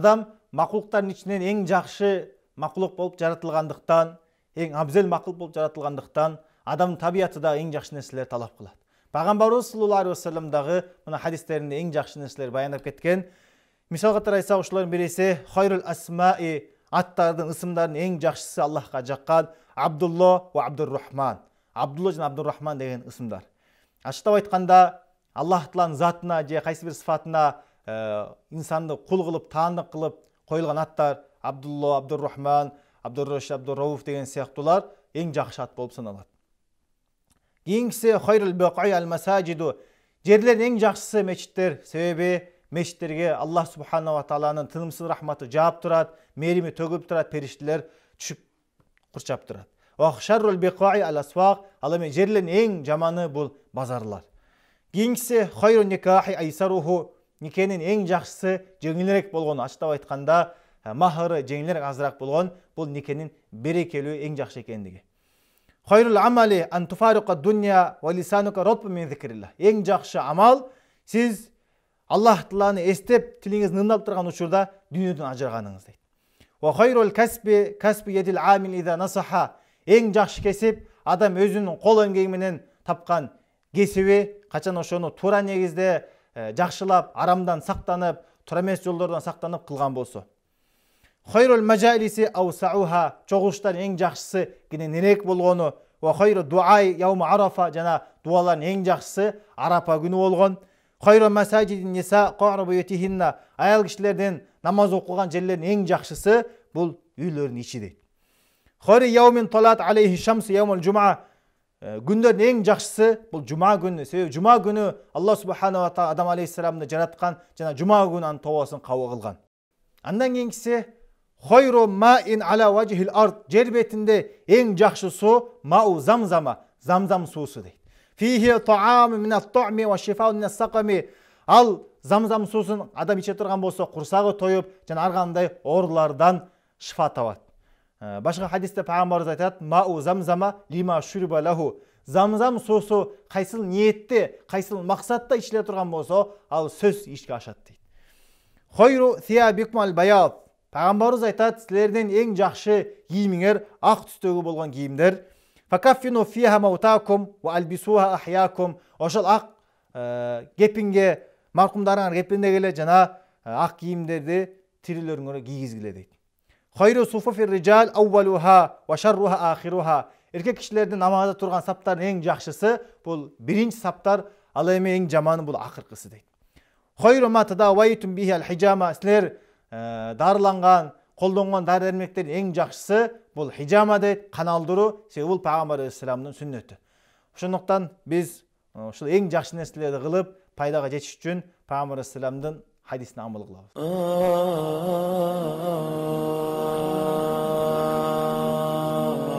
Адам макулуктардын ичинен эң жакшы макулук болуп жаратылгандыктан, эң абзел макулук болуп жаратылгандыктан, адамдын табияты да эң жакшы нерселерди талап кылат. Пайгамбарыбыз саллаллаху алейхи вассалам дагы мына хадистеринде эң жакшы нерселерди баяндап кеткен. Мисал катары айтсак, ошолордун бириси хайрул асмаи, аттардын ысымдарынын эң жакшысы Аллахка жаккан Абдулла ва Абдуррахман. Абдулла жана Абдуррахман деген ысымдар. Ачыктап айтканда, Аллах Тааланын затына же кайсы бир сыфатына инсанды кул кылып, таандык кылып коюлган аттар Абдулла, Абдуррахман, Абдуррашид, Абдуррауф деген сыяктуулар эң жакшы ат болуп саналат. Кийинкиси хайрул бакай ал-масаджиду. Жерлердин эң жакшысы мечиттер, себеби мечиттерге Аллах субханаху ва тааланын тынымсыз рахматы жаап турат, мерими төгүлүп турат, периштелер түшүп курчап турат. Ва шаррул бакай ал-асвaq. Ал эми жерлердин эң жаманы бул базарлар. Кийинкиси хайрун никахи айсаруху. Никенин эң жакшысы жеңилирээк болгону. Ачыктап айтканда, махыры жеңилирээк азыраак болгон бул никенин берекелүү эң жакшы экендиги. Хайрул амали ан туфариqa дуnya ва лисанука ратбун мин зикрилlah. Эң жакшы амал сиз Аллах Тааланы эстеп, тилиңиз нымдап турган учурда дүйнөдөн ажыраганыңыз дейт. Ва хайрул касби касби ядил амил иза насаха. Эң жакшы кесип адам өзүнүн кол эмгеги менен тапкан кесиби, качан ошону туура негизде жакшылап, арамдан сактанып, туура эмес жолдордон сактанып кылган болсо. Хайрул мажалиси аусауха. Чогулуштар эң жакшысы кененирээк болгону. Ва хайру дуай яум арафа. Жана дуалардын эң жакшысы Арапа күнү болгон. Хайру масаджидин ниса қағру буютихинна. Аял кишилердин намаз окуган жерлердин эң жакшысы бул үйлөрдүн ичи дейт. Хайру яумин талат алейхи шамсу яумул жумаа. Күндөрдүн эң жакшысы бул жума күнү. Себеби жума күнү Аллах субханаху ва таала Адам алейхиссаламды жараткан жана жума күнү анын тобосын кабыл кылган. Андан кийинкиси хайру маин ала важхил ард. Жер бетинде эң жакшы суу мау замзама, замзам суусу дейт. Фихи таам мин ат-таъми ва шифау мин ас-сақами. Ал замзам суусун адам иче турган болсо курсагы тоюп, жана ар кандай оорулардан шифа табат. Башка хадисте пайгамбарыбыз айтат: "Мау замзама лима шуриба лаху." Замзам суусу кайсыл ниетте, кайсыл максатта ичиле турган болсо, ал сөз ишке ашат дейт. Хайру сиябикум ал-баяд. Пайгамбарыбыз айтат: "Силердин эң жакшы кийимиңер ак түстөгү болгон кийимдер. Факаффину фиха маутакум ва албисуха ахякум." Ошол ак кепинге, маркумдарыңар кепиндеги эле жана ак кийимдерди тирилөрүңөргө кийгизгиле дейт. Хайру суфуфир риджал аввалуха ва шарруха ахируха. Эркек кишилердин намазда турган саптардын эң жакшысы бул биринчи саптар, ал эми эң жаманы бул акыркысы дейт. Хайру ма тадавайтум бихи ал-хижама. Силер дарыланган, колдонгон дары-дармектердин эң жакшысы бул хижама дейт, кан алдыруу. Себеби бул Пайгамбар алейхиссаламдын сүннөтү. Ошондуктан биз ушул эң жакшы нерселерди кылып, пайдага жетиш үчүн Пайгамбар алейхиссаламдын хадисине амал кылабыз.